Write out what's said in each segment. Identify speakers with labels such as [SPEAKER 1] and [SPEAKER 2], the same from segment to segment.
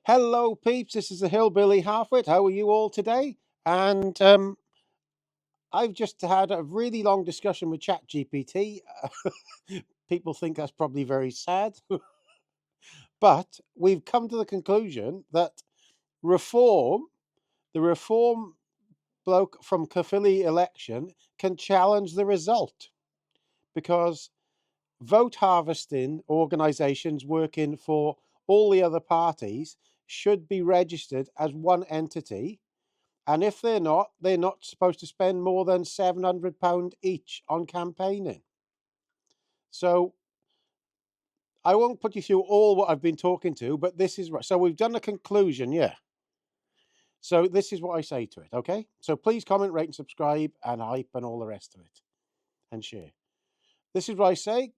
[SPEAKER 1] Hello, peeps. This is the Hillbilly Halfwit. How are you all today? And I've just had a really long discussion with ChatGPT. People think that's probably very sad, but we've come to the conclusion that the reform bloke from Caerphilly election, can challenge the result because vote harvesting organisations working for all the other parties should be registered as one entity. And if they're not supposed to spend more than £700 each on campaigning. So I won't put you through all what I've been talking to, but this is right. So we've done a conclusion, yeah. So this is what I say to it, okay? So please comment, rate, and subscribe, and hype, and all the rest of it, and share. This is what I say.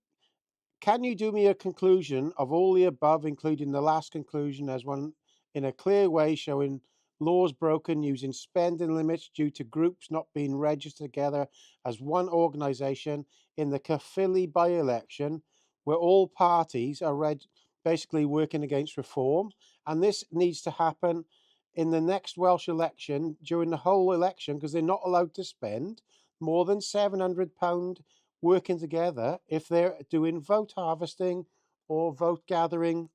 [SPEAKER 1] Can you do me a conclusion of all the above, including the last conclusion as one in a clear way, showing laws broken using spending limits due to groups not being registered together as one organisation in the Caerphilly by-election, where all parties are basically working against reform, and this needs to happen in the next Welsh election during the whole election because they're not allowed to spend more than £700 working together if they're doing vote harvesting or vote gathering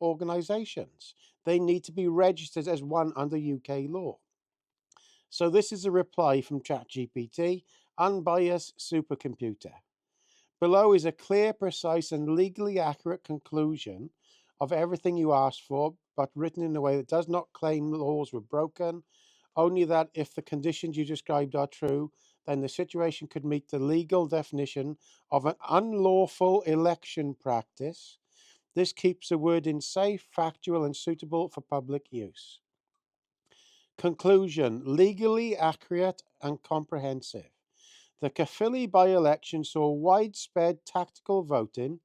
[SPEAKER 1] organisations. They need to be registered as one under UK law. So this is a reply from ChatGPT, unbiased supercomputer. Below is a clear, precise and legally accurate conclusion of everything you asked for, but written in a way that does not claim laws were broken, only that if the conditions you described are true, then the situation could meet the legal definition of an unlawful election practice. This keeps the wording safe, factual, and suitable for public use. Conclusion: legally accurate and comprehensive. The Caerphilly by-election saw widespread tactical voting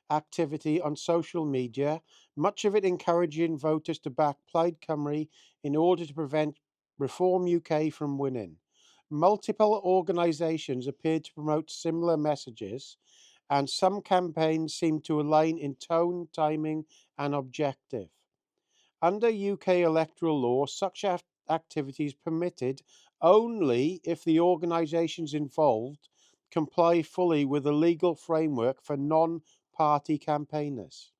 [SPEAKER 1] activity on social media, much of it encouraging voters to back Plaid Cymru in order to prevent Reform UK from winning. Multiple organisations appeared to promote similar messages, and some campaigns seemed to align in tone, timing, and objective. Under UK electoral law, such activities permitted only if the organisations involved comply fully with the legal framework for non-party campaigners.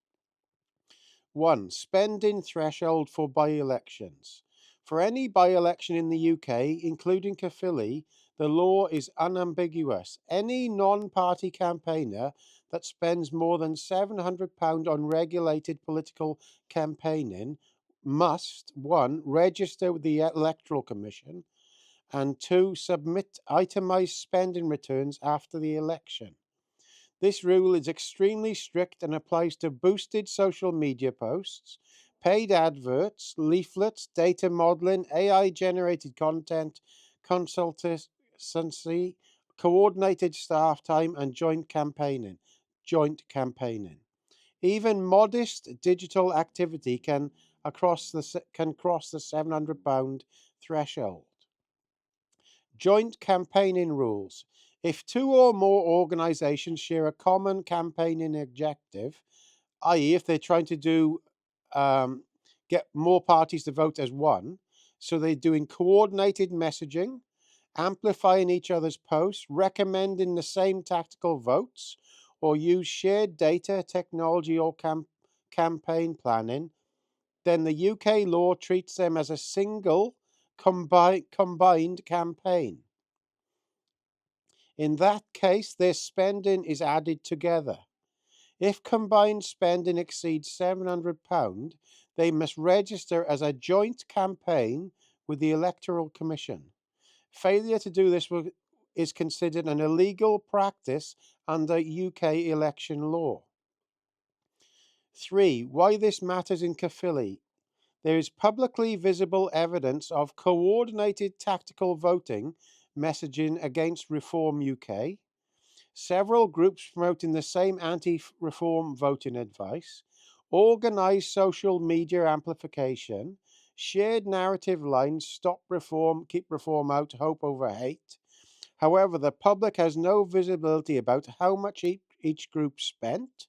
[SPEAKER 1] 1. Spending threshold for by-elections. For any by-election in the UK, including Caerphilly, the law is unambiguous. Any non-party campaigner that spends more than £700 on regulated political campaigning must, 1. Register with the Electoral Commission, and 2. Submit itemised spending returns after the election. This rule is extremely strict and applies to boosted social media posts, paid adverts, leaflets, data modeling, AI-generated content, consultancy, coordinated staff time, and joint campaigning. Even modest digital activity can cross the £700 threshold. Joint campaigning rules. If two or more organisations share a common campaigning objective, i.e. if they're trying to get more parties to vote as one, so they're doing coordinated messaging, amplifying each other's posts, recommending the same tactical votes, or use shared data, technology, or campaign planning, then the UK law treats them as a single combined campaign. In that case, their spending is added together. If combined spending exceeds £700, they must register as a joint campaign with the Electoral Commission. Failure to do this is considered an illegal practice under UK election law. 3. Why this matters in Caerphilly. There is publicly visible evidence of coordinated tactical voting messaging against Reform UK, several groups promoting the same anti-reform voting advice, organised social media amplification, shared narrative lines, stop reform, keep reform out, hope over hate. However, the public has no visibility about how much each group spent,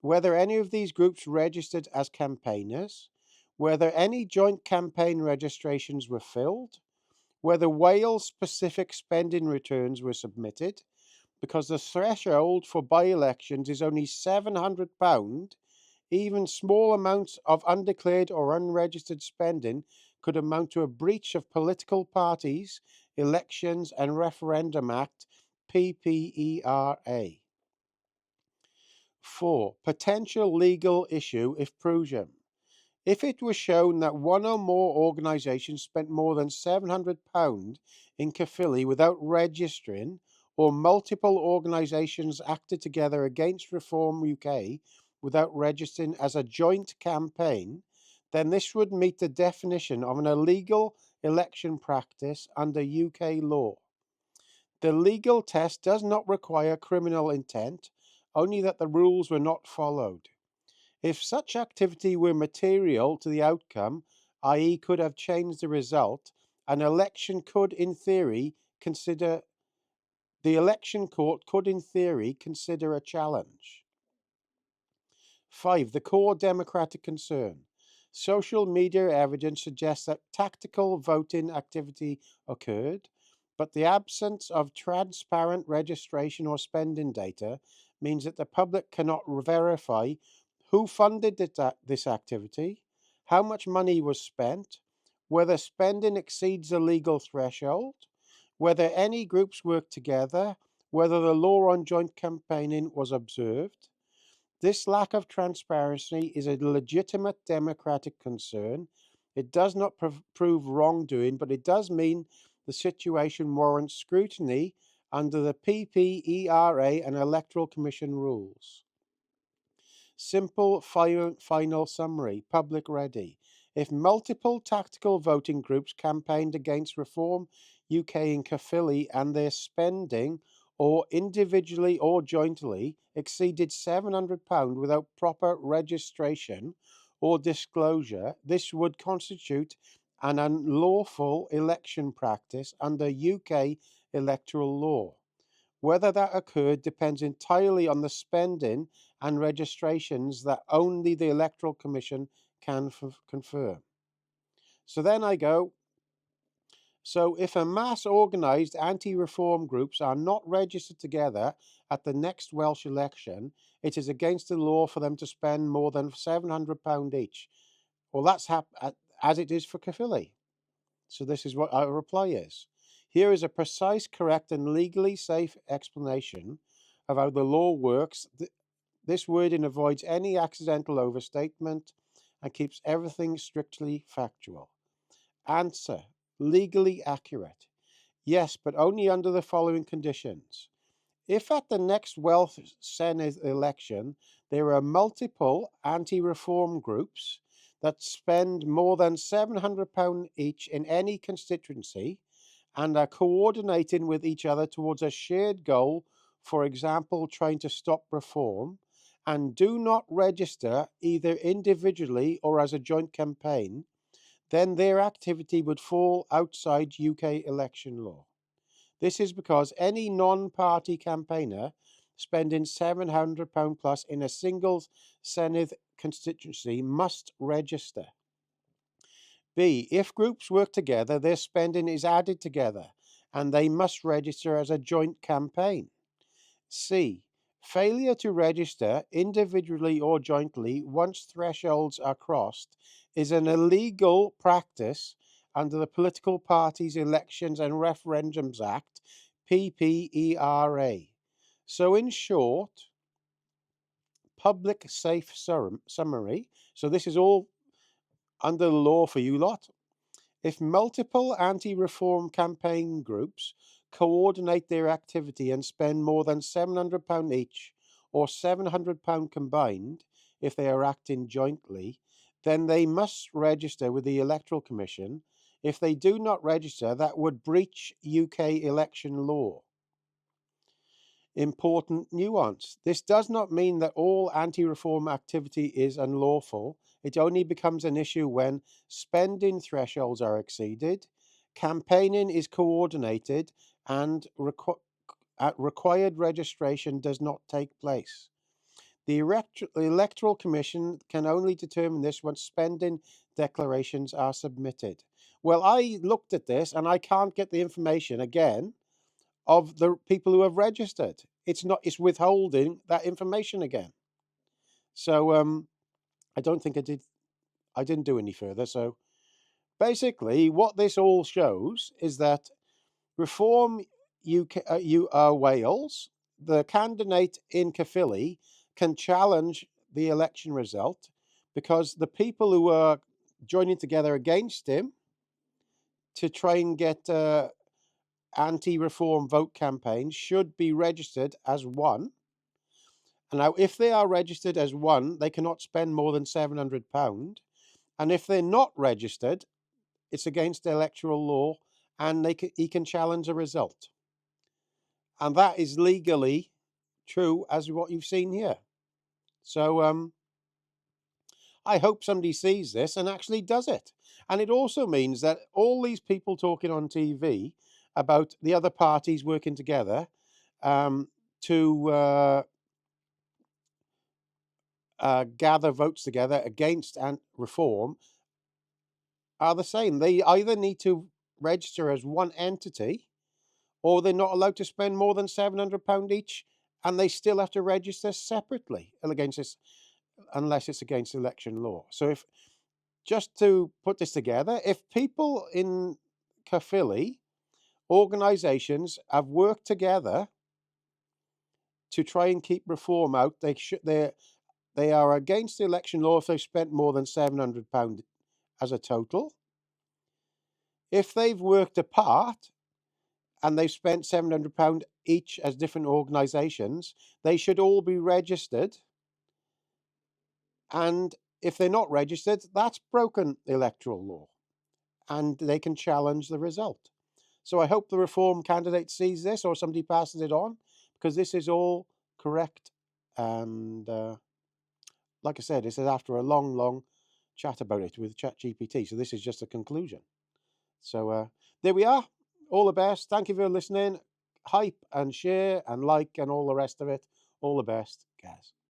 [SPEAKER 1] whether any of these groups registered as campaigners, whether any joint campaign registrations were filled, whether Wales-specific spending returns were submitted, because the threshold for by-elections is only £700, even small amounts of undeclared or unregistered spending could amount to a breach of Political Parties, Elections and Referendum Act, PPERA. 4. Potential legal issue if proven. If it was shown that one or more organisations spent more than £700 in Caerphilly without registering, or multiple organisations acted together against Reform UK without registering as a joint campaign, then this would meet the definition of an illegal election practice under UK law. The legal test does not require criminal intent, only that the rules were not followed. If such activity were material to the outcome, i.e. could have changed the result, the election court could in theory consider a challenge. 5. The core democratic concern. Social media evidence suggests that tactical voting activity occurred, but the absence of transparent registration or spending data means that the public cannot verify who funded this activity, how much money was spent, whether spending exceeds the legal threshold, whether any groups worked together, whether the law on joint campaigning was observed. This lack of transparency is a legitimate democratic concern. It does not prove wrongdoing, but it does mean the situation warrants scrutiny under the PPERA and Electoral Commission rules. Simple final summary. Public ready. If multiple tactical voting groups campaigned against Reform UK in Caerphilly and their spending, or individually or jointly, exceeded £700 without proper registration or disclosure, this would constitute an unlawful election practice under UK electoral law. Whether that occurred depends entirely on the spending and registrations that only the Electoral Commission can confirm. So then I go, so if a mass organised anti-reform groups are not registered together at the next Welsh election, it is against the law for them to spend more than £700 each. Well, that's as it is for Caerphilly. So this is what our reply is. Here is a precise, correct and legally safe explanation of how the law works. This wording avoids any accidental overstatement and keeps everything strictly factual. Answer. Legally accurate. Yes, but only under the following conditions. If at the next Welsh Senedd election there are multiple anti-reform groups that spend more than £700 each in any constituency and are coordinating with each other towards a shared goal, for example, trying to stop reform, and do not register either individually or as a joint campaign, then their activity would fall outside UK election law. This is because any non-party campaigner spending £700 plus in a single Senedd constituency must register. B. If groups work together, their spending is added together and they must register as a joint campaign. C. Failure to register individually or jointly once thresholds are crossed is an illegal practice under the Political Parties, Elections and Referendums Act, PPERA. So in short, public safe summary, so this is all under the law for you lot. If multiple anti-reform campaign groups coordinate their activity and spend more than £700 each, or £700 combined if they are acting jointly, then they must register with the Electoral Commission. If they do not register, that would breach UK election law. Important nuance. This does not mean that all anti-reform activity is unlawful. It only becomes an issue when spending thresholds are exceeded, campaigning is coordinated, and required registration does not take place. The Electoral Commission can only determine this once spending declarations are submitted. Well, I looked at this and I can't get the information again of the people who have registered. It's withholding that information again. So I don't think I didn't do any further. So basically what this all shows is that Reform Wales, the candidate in Caerphilly can challenge the election result because the people who are joining together against him to try and get anti-reform vote campaigns should be registered as one. And now, if they are registered as one, they cannot spend more than £700. And if they're not registered, it's against electoral law, and he can challenge a result. And that is legally true as what you've seen here. So I hope somebody sees this and actually does it. And it also means that all these people talking on TV about the other parties working together to gather votes together against reform are the same. They either need to register as one entity, or they're not allowed to spend more than £700 each, and they still have to register separately against this, unless it's against election law. So if, just to put this together, if people in Caerphilly, organisations, have worked together to try and keep reform out, they are against the election law if they've spent more than £700 as a total. If they've worked apart and they've spent £700 each as different organisations, they should all be registered. And if they're not registered, that's broken electoral law, and they can challenge the result. So I hope the reform candidate sees this, or somebody passes it on, because this is all correct. And like I said, this is after a long, long chat about it with ChatGPT. So this is just a conclusion. So there we are. All the best. Thank you for listening. Hype and share and like and all the rest of it. All the best, guys.